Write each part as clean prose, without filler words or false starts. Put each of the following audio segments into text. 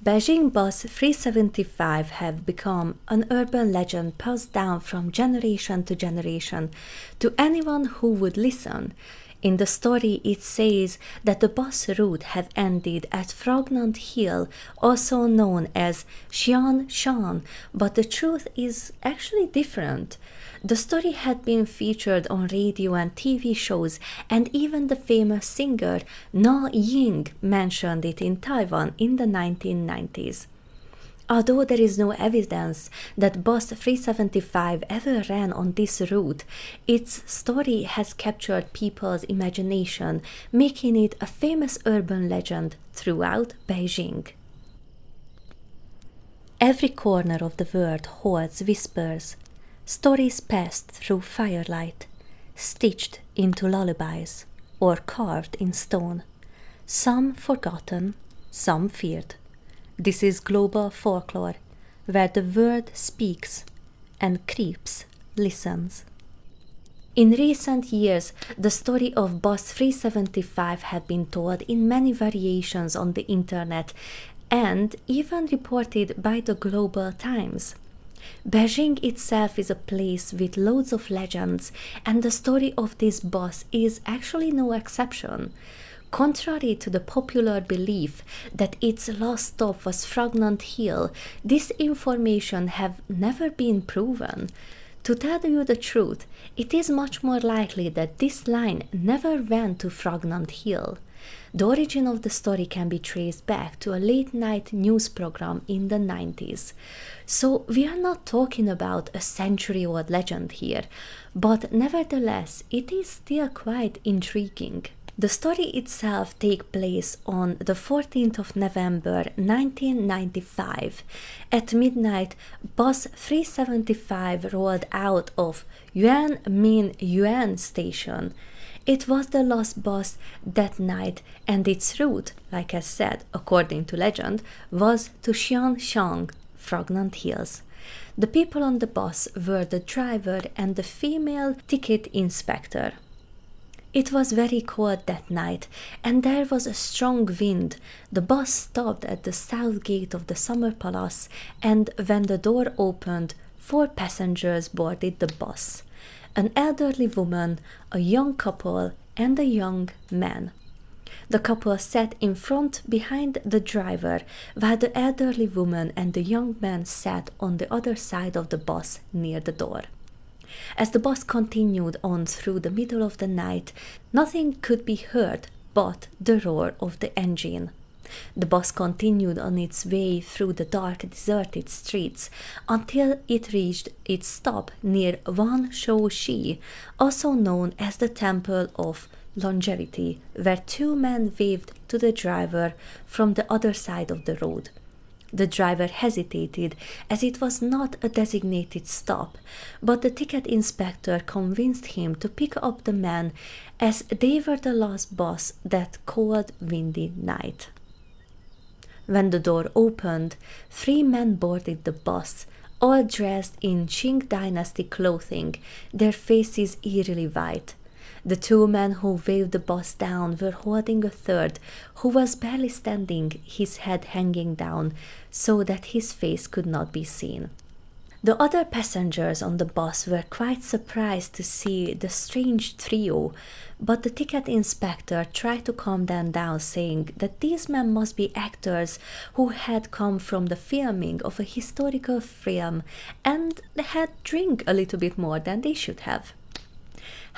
Beijing bus 375 have become an urban legend passed down from generation to generation to anyone who would listen. In the story, it says that the bus route had ended at Fragrant Hill, also known as Xianshan, but the truth is actually different. The story had been featured on radio and TV shows, and even the famous singer Na Ying mentioned it in Taiwan in the 1990s. Although there is no evidence that bus 375 ever ran on this route, its story has captured people's imagination, making it a famous urban legend throughout Beijing. Every corner of the world holds whispers, stories passed through firelight, stitched into lullabies, or carved in stone, some forgotten, some feared. This is global folklore, where the world speaks and creeps listens. In recent years, the story of bus 375 had been told in many variations on the internet and even reported by the Global Times. Beijing itself is a place with loads of legends, and the story of this bus is actually no exception. Contrary to the popular belief that its last stop was Fragrant Hill, this information have never been proven. To tell you the truth, it is much more likely that this line never went to Fragrant Hill. The origin of the story can be traced back to a late-night news program in the 90s. So we are not talking about a century-old legend here, but nevertheless, it is still quite intriguing. The story itself takes place on the 14th of November 1995. At midnight, bus 375 rolled out of Yuan station. It was the last bus that night, and its route, like I said, according to legend, was to Xianshan, Fragrant Hills. The people on the bus were the driver and the female ticket inspector. It was very cold that night, and there was a strong wind. The bus stopped at the south gate of the Summer Palace, and when the door opened, 4 passengers boarded the bus: an elderly woman, a young couple, and a young man. The couple sat in front behind the driver, while the elderly woman and the young man sat on the other side of the bus near the door. As the bus continued on through the middle of the night, nothing could be heard but the roar of the engine. The bus continued on its way through the dark, deserted streets until it reached its stop near Wanshoushi, also known as the Temple of Longevity, where 2 men waved to the driver from the other side of the road. The driver hesitated, as it was not a designated stop, but the ticket inspector convinced him to pick up the men, as they were the last bus that cold, windy night. When the door opened, 3 men boarded the bus, all dressed in Qing dynasty clothing, their faces eerily white. The 2 men who waved the bus down were holding a third, who was barely standing, his head hanging down, so that his face could not be seen. The other passengers on the bus were quite surprised to see the strange trio, but the ticket inspector tried to calm them down, saying that these men must be actors who had come from the filming of a historical film and had drank a little bit more than they should have.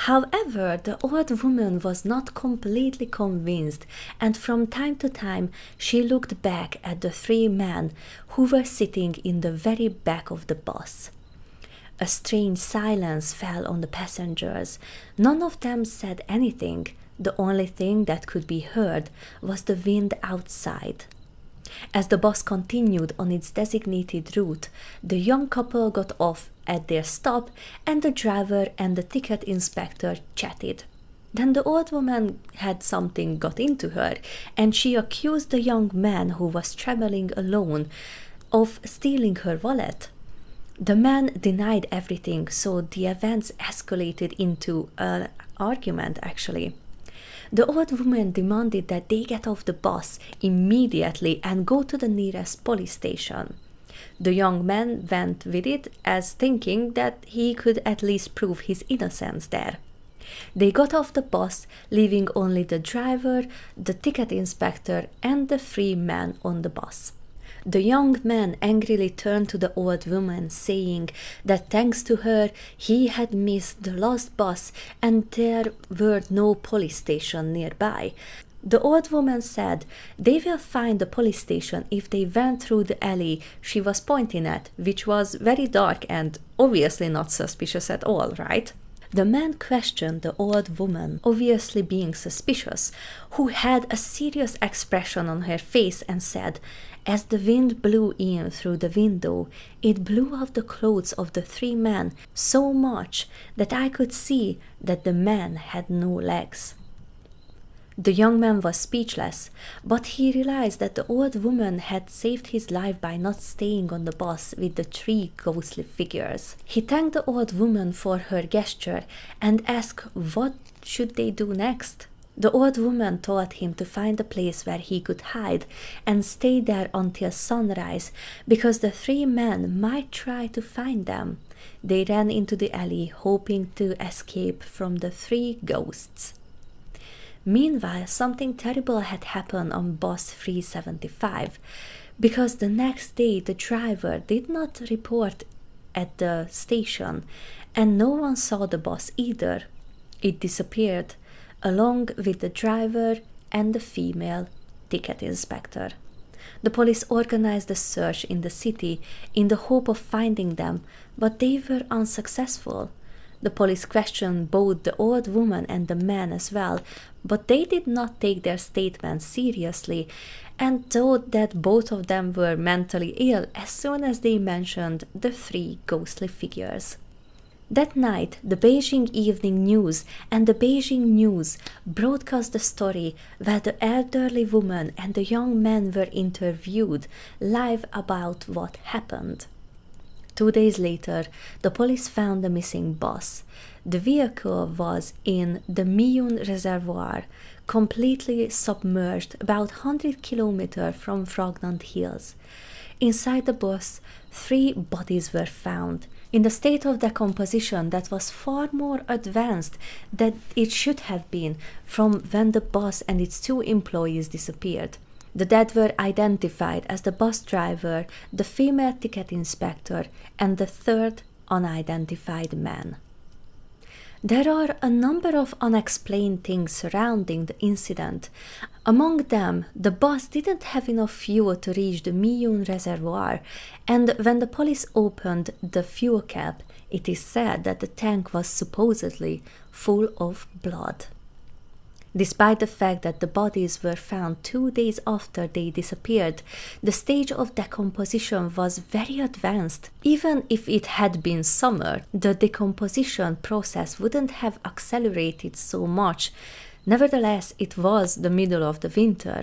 However, the old woman was not completely convinced, and from time to time she looked back at the 3 men who were sitting in the very back of the bus. A strange silence fell on the passengers. None of them said anything. The only thing that could be heard was the wind outside. As the bus continued on its designated route, the young couple got off at their stop, and the driver and the ticket inspector chatted. Then the old woman had something got into her, and she accused the young man who was traveling alone of stealing her wallet. The man denied everything, so the events escalated into an argument, actually. The old woman demanded that they get off the bus immediately and go to the nearest police station. The young man went with it as thinking that he could at least prove his innocence there. They got off the bus, leaving only the driver, the ticket inspector, and the 3 men on the bus. The young man angrily turned to the old woman, saying that thanks to her, he had missed the last bus and there were no police station nearby. The old woman said they will find the police station if they went through the alley she was pointing at, which was very dark and obviously not suspicious at all, right? The man questioned the old woman, obviously being suspicious, who had a serious expression on her face and said, as the wind blew in through the window, it blew off the clothes of the 3 men so much that I could see that the man had no legs. The young man was speechless, but he realized that the old woman had saved his life by not staying on the bus with the 3 ghostly figures. He thanked the old woman for her gesture and asked what should they do next. The old woman told him to find a place where he could hide and stay there until sunrise because the 3 men might try to find them. They ran into the alley hoping to escape from the 3 ghosts. Meanwhile, something terrible had happened on bus 375 because the next day the driver did not report at the station and no one saw the bus either. It disappeared along with the driver and the female ticket inspector. The police organized a search in the city in the hope of finding them, but they were unsuccessful. The police questioned both the old woman and the man as well, but they did not take their statements seriously and thought that both of them were mentally ill as soon as they mentioned the 3 ghostly figures. That night, the Beijing Evening News and the Beijing News broadcast the story where the elderly woman and the young man were interviewed live about what happened. 2 days later, the police found the missing bus. The vehicle was in the Miyun Reservoir, completely submerged about 100 kilometers from Fragrant Hills. Inside the bus, 3 bodies were found, in the state of decomposition that was far more advanced than it should have been from when the bus and its 2 employees disappeared. The dead were identified as the bus driver, the female ticket inspector, and the 3rd unidentified man. There are a number of unexplained things surrounding the incident. Among them, the bus didn't have enough fuel to reach the Miyun Reservoir, and when the police opened the fuel cap, it is said that the tank was supposedly full of blood. Despite the fact that the bodies were found 2 days after they disappeared, the stage of decomposition was very advanced. Even if it had been summer, the decomposition process wouldn't have accelerated so much. Nevertheless, it was the middle of the winter,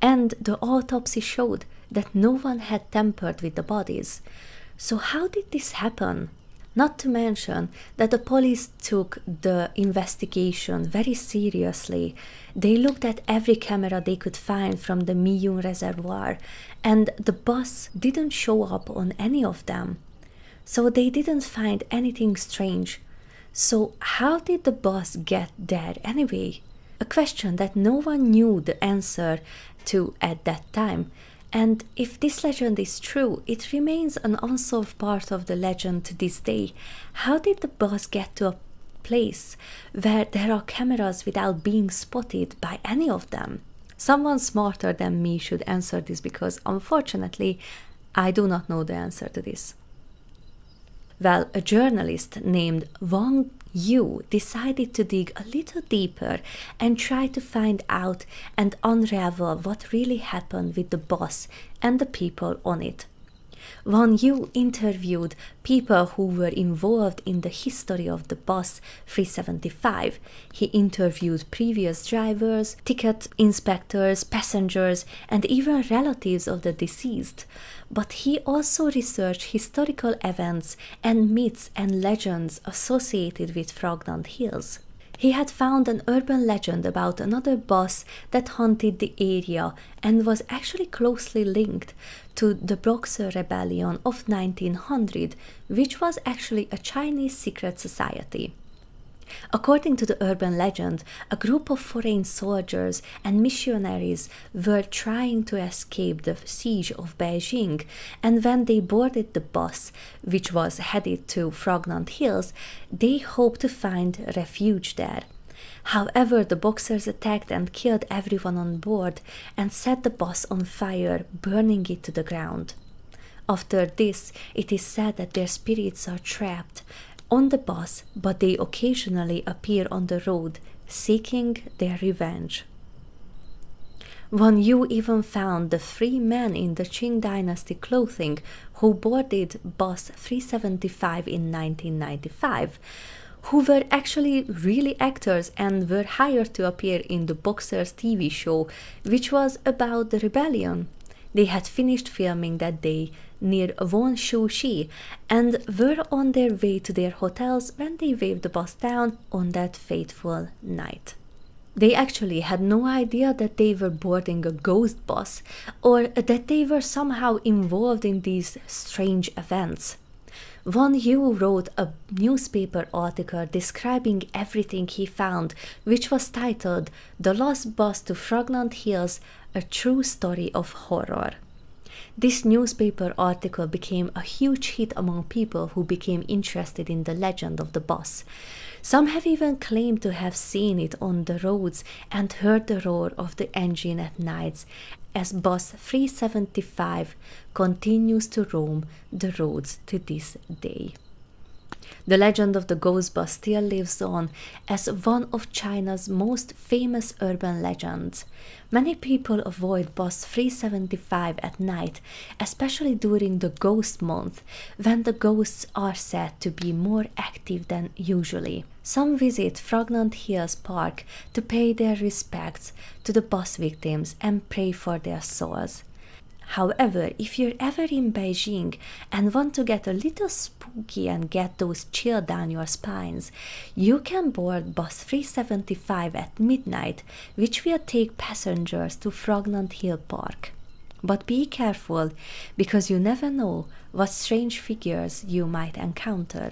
and the autopsy showed that no one had tampered with the bodies. So how did this happen? Not to mention that the police took the investigation very seriously. They looked at every camera they could find from the Miyun Reservoir, and the bus didn't show up on any of them. So they didn't find anything strange. So how did the bus get there anyway? A question that no one knew the answer to at that time. And if this legend is true, it remains an unsolved part of the legend to this day. How did the bus get to a place where there are cameras without being spotted by any of them? Someone smarter than me should answer this because, unfortunately, I do not know the answer to this. Well, a journalist named Wang Yu decided to dig a little deeper and try to find out and unravel what really happened with the bus and the people on it. Wang Yu interviewed people who were involved in the history of the bus 375. He interviewed previous drivers, ticket inspectors, passengers, and even relatives of the deceased. But he also researched historical events and myths and legends associated with Fragrant Hills. He had found an urban legend about another boss that haunted the area and was actually closely linked to the Boxer Rebellion of 1900, which was actually a Chinese secret society. According to the urban legend, a group of foreign soldiers and missionaries were trying to escape the siege of Beijing, and when they boarded the bus, which was headed to Fragrant Hills, they hoped to find refuge there. However, the Boxers attacked and killed everyone on board and set the bus on fire, burning it to the ground. After this, it is said that their spirits are trapped on the bus, but they occasionally appear on the road, seeking their revenge. One Yu even found the 3 men in the Qing dynasty clothing who boarded bus 375 in 1995, who were actually really actors and were hired to appear in the Boxers TV show, which was about the rebellion. They had finished filming that day near Wonshu and were on their way to their hotels when they waved the bus down on that fateful night. They actually had no idea that they were boarding a ghost bus or that they were somehow involved in these strange events. Won Yu wrote a newspaper article describing everything he found, which was titled "The Lost Bus to Fragrant Hills, a True Story of Horror." This newspaper article became a huge hit among people who became interested in the legend of the bus. Some have even claimed to have seen it on the roads and heard the roar of the engine at nights as bus 375 continues to roam the roads to this day. The legend of the ghost bus still lives on as one of China's most famous urban legends. Many people avoid bus 375 at night, especially during the ghost month, when the ghosts are said to be more active than usually. Some visit Fragrant Hills Park to pay their respects to the bus victims and pray for their souls. However, if you're ever in Beijing and want to get a little spooky and get those chills down your spines, you can board bus 375 at midnight, which will take passengers to Fragrant Hill Park. But be careful, because you never know what strange figures you might encounter,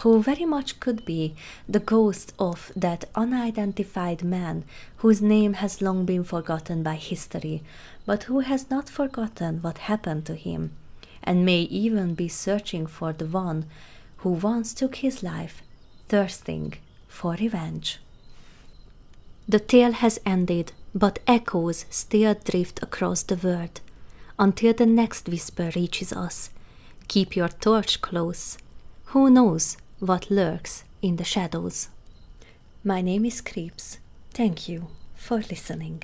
who very much could be the ghost of that unidentified man whose name has long been forgotten by history, but who has not forgotten what happened to him, and may even be searching for the one who once took his life, thirsting for revenge. The tale has ended, but echoes still drift across the world. Until the next whisper reaches us, keep your torch close. Who knows what lurks in the shadows? My name is Creeps. Thank you for listening.